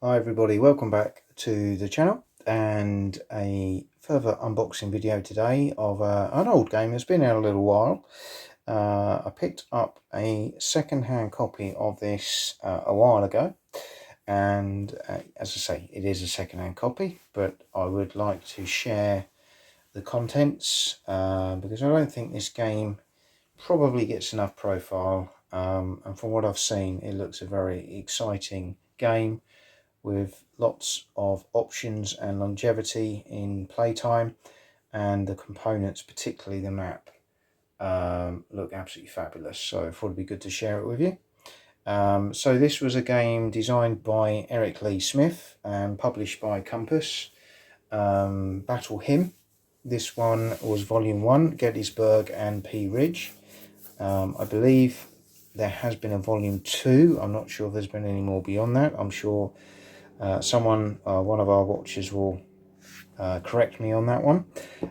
Hi everybody, welcome back to the channel and a further unboxing video today of an old game that's been out a little while. I picked up a second-hand copy of this a while ago, and as I say, it is a second-hand copy, but I would like to share the contents because I don't think this game probably gets enough profile, and from what I've seen it looks a very exciting game with lots of options and longevity in playtime, and the components, particularly the map, look absolutely fabulous. So I thought it'd be good to share it with you. So this was a game designed by Eric Lee Smith and published by Compass. Battle Hymn. This one was Volume 1, Gettysburg and Pea Ridge. I believe there has been a Volume 2. I'm not sure if there's been any more beyond that. I'm sure one of our watchers will correct me on that one,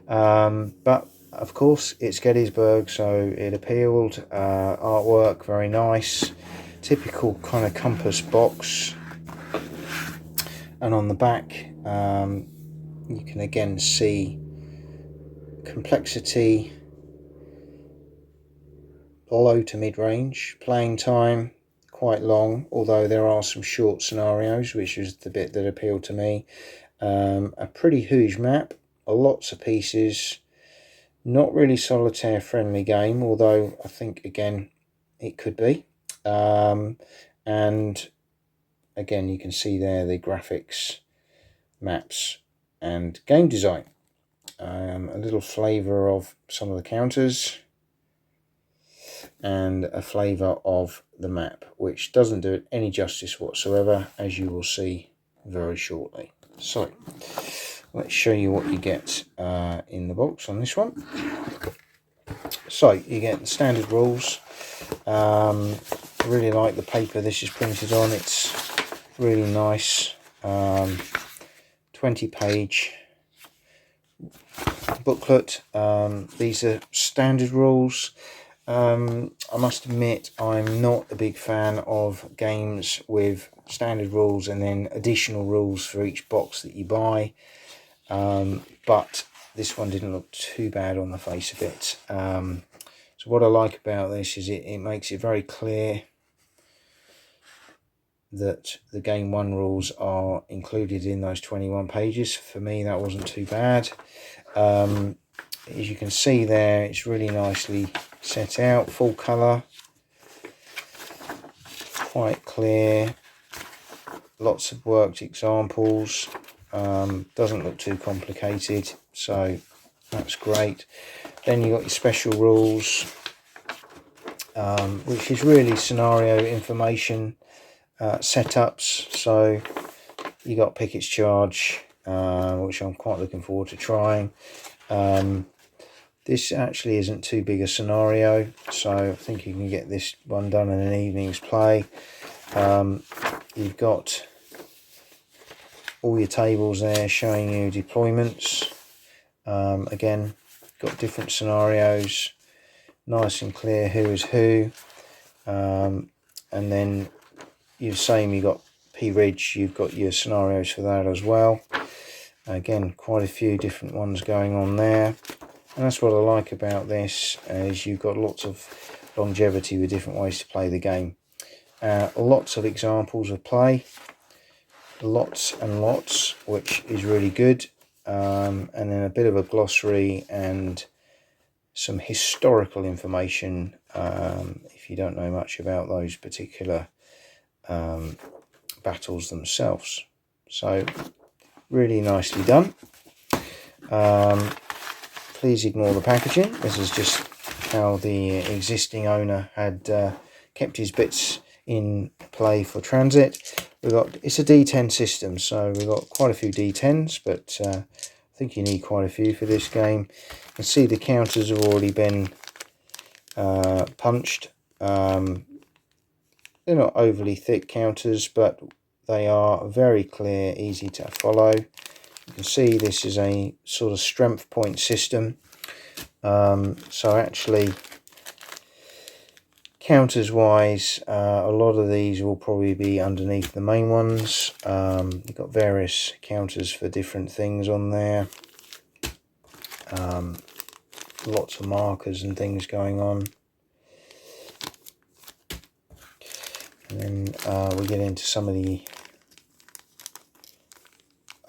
but of course it's Gettysburg, so it appealed. Artwork very nice, typical kind of Compass box, and on the back you can again see complexity, low to mid-range, playing time quite long, although there are some short scenarios, which is the bit that appealed to me. A pretty huge map, lots of pieces, not really solitaire friendly game, although I think again it could be. And again you can see there the graphics, maps and game design. A little flavour of some of the counters and a flavour of the map, which doesn't do it any justice whatsoever, as you will see very shortly. So let's show you what you get in the box on this one. So you get the standard rules. Really like the paper this is printed on. It's really nice. 20-page booklet. These are standard rules. I must admit I'm not a big fan of games with standard rules and then additional rules for each box that you buy, but this one didn't look too bad on the face of it. So what I like about this is it makes it very clear that the game 1 rules are included in those 21 pages. For me that wasn't too bad. As you can see there, it's really nicely set out, full colour, quite clear, lots of worked examples, doesn't look too complicated, so that's great. Then you got your special rules, which is really scenario information setups. So you got Pickett's Charge, which I'm quite looking forward to trying. This actually isn't too big a scenario, so I think you can get this one done in an evening's play. You've got all your tables there showing you deployments. Again, got different scenarios, nice and clear who is who. And then you've got Pea Ridge, you've got your scenarios for that as well. Again, quite a few different ones going on there. And that's what I like about this, is you've got lots of longevity with different ways to play the game. Lots of examples of play, lots and lots, which is really good. And then a bit of a glossary and some historical information if you don't know much about those particular battles themselves. So really nicely done. Please ignore the packaging. This is just how the existing owner had kept his bits in play for transit. It's a D10 system, so we've got quite a few D10s, but I think you need quite a few for this game. You can see the counters have already been punched. They're not overly thick counters, but they are very clear, easy to follow. You can see this is a sort of strength point system. So actually counters wise, a lot of these will probably be underneath the main ones. You've got various counters for different things on there. Lots of markers and things going on. And then we get into some of the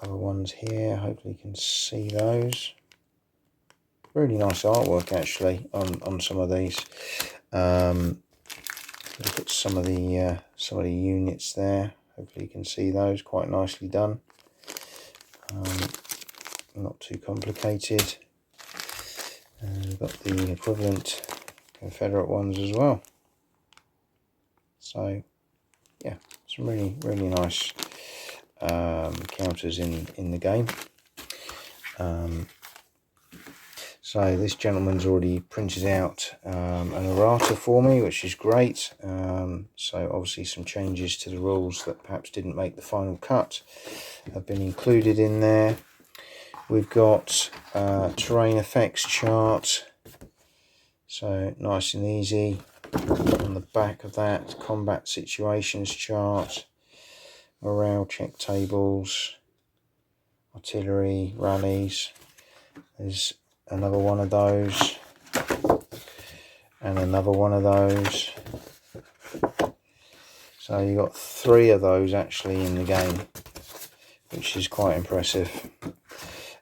other ones here. Hopefully you can see those. Really nice artwork actually on some of these. Look at some of the units there. Hopefully you can see those, quite nicely done. Not too complicated. And we've got the equivalent Confederate ones as well. So yeah, some really nice counters in the game. So this gentleman's already printed out an errata for me, which is great. So obviously some changes to the rules that perhaps didn't make the final cut have been included in there. We've got terrain effects chart, so nice and easy. On the back of that, combat situations chart, morale check tables, artillery, rallies. There's another one of those, and another one of those. So you've got 3 of those actually in the game, which is quite impressive.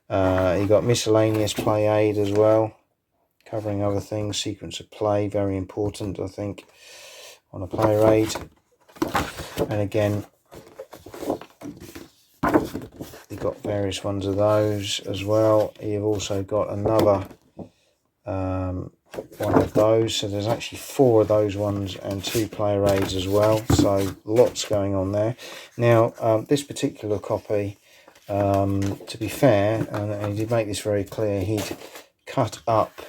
You've got miscellaneous play aid as well, covering other things, sequence of play, very important I think on a player aid. And again, you've got various ones of those as well. You've also got another one of those, so there's actually 4 of those ones and 2 player aids as well, so lots going on there. Now this particular copy, to be fair, and he did make this very clear, he'd cut up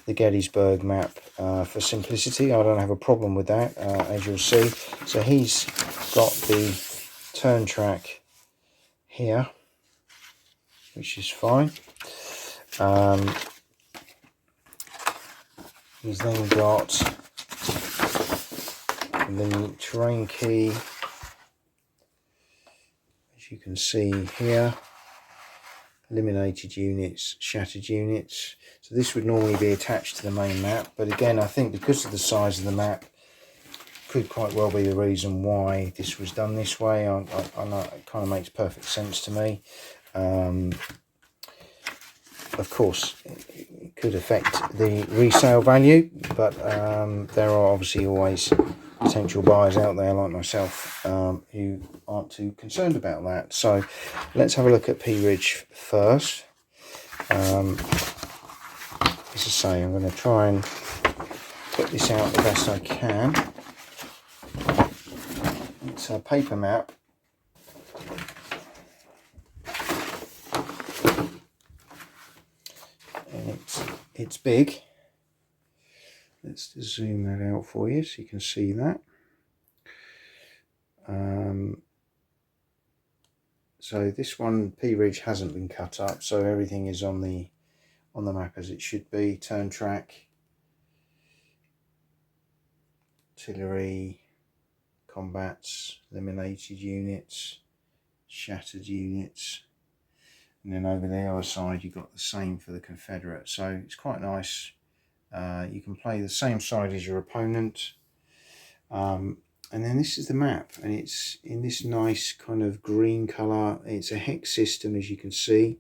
the Gettysburg map for simplicity. I don't have a problem with that, as you'll see. So he's got the turn track here, which is fine. He's then got the terrain key, as you can see here, eliminated units, shattered units. So this would normally be attached to the main map, but again I think because of the size of the map, could quite well be the reason why this was done this way. I know it kind of makes perfect sense to me. Of course it could affect the resale value, but there are obviously always potential buyers out there like myself who aren't too concerned about that. So let's have a look at Pea Ridge first. As I say, I'm going to try and put this out the best I can. It's a paper map. And it's big. Let's just zoom that out for you so you can see that. So this one, Pea Ridge, hasn't been cut up, so everything is on the map as it should be. Turn track, artillery, combats, eliminated units, shattered units, and then over the other side you've got the same for the Confederate. So it's quite nice. You can play the same side as your opponent. And then this is the map, and it's in this nice kind of green colour. It's a hex system, as you can see,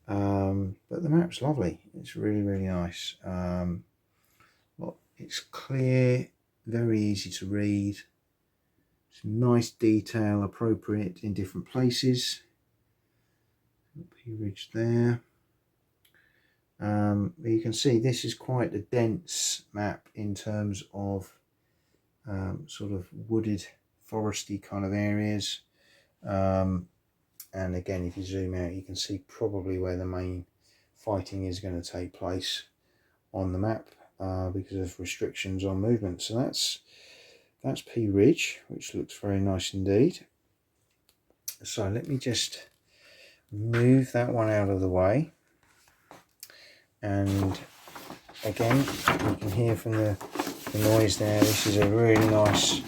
but the map's lovely. It's really nice. Well, it's clear, very easy to read. Some nice detail, appropriate in different places. Pea Ridge there. But you can see this is quite a dense map in terms of sort of wooded, foresty kind of areas. And again, if you zoom out, you can see probably where the main fighting is going to take place on the map because of restrictions on movement. So that's Pea Ridge, which looks very nice indeed. So let me just move that one out of the way, and again you can hear from the the noise there. This is a really nice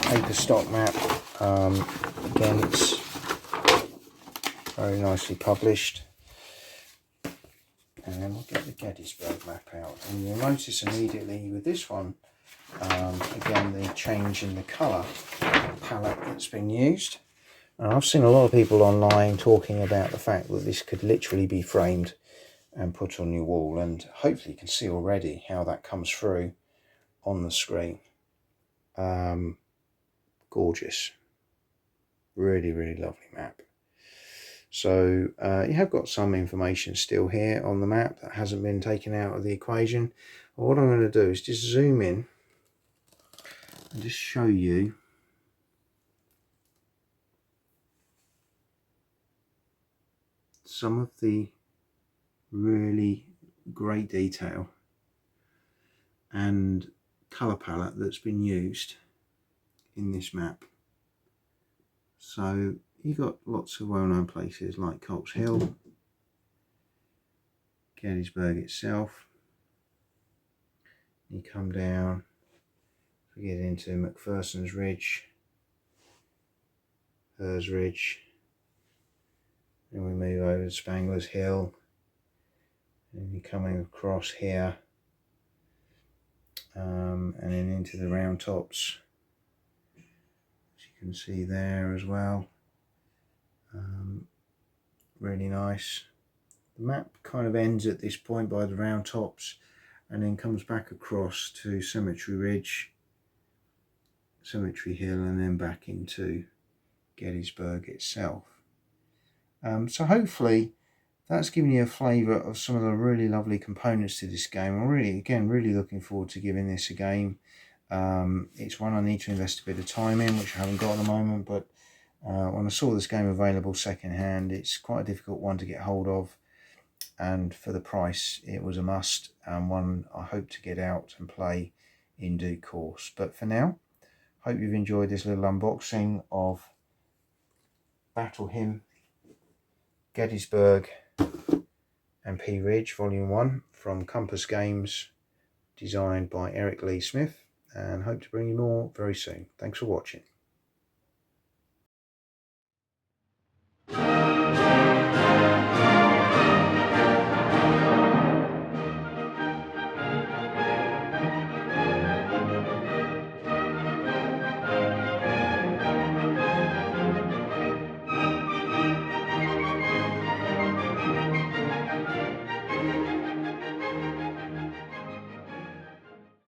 paper stock map. Again, it's very nicely published. And then we'll get the Gettysburg map out, and you'll notice immediately with this one, again, the change in the colour palette that's been used. And I've seen a lot of people online talking about the fact that this could literally be framed and put on your wall, and hopefully you can see already how that comes through on the screen. Gorgeous, really, really lovely map. So you have got some information still here on the map that hasn't been taken out of the equation. Well, what I'm going to do is just zoom in and just show you some of the really great detail and colour palette that's been used in this map. So you've got lots of well-known places like Colts Hill, Gettysburg itself. You come down, we get into McPherson's Ridge, Hers Ridge, and we move over to Spangler's Hill, and you're coming across here, and then into the Round Tops, as you can see there as well. Really nice. The map kind of ends at this point by the Round Tops, and then comes back across to Cemetery Ridge, Cemetery Hill, and then back into Gettysburg itself. So hopefully that's given you a flavour of some of the really lovely components to this game. I'm really looking forward to giving this a game. It's one I need to invest a bit of time in, which I haven't got at the moment, but when I saw this game available second hand, it's quite a difficult one to get hold of, and for the price it was a must, and one I hope to get out and play in due course. But for now, hope you've enjoyed this little unboxing of Battle Hymn, Gettysburg and P Ridge Vol.1 from Compass Games, designed by Eric Lee Smith, and hope to bring you more very soon. Thanks for watching.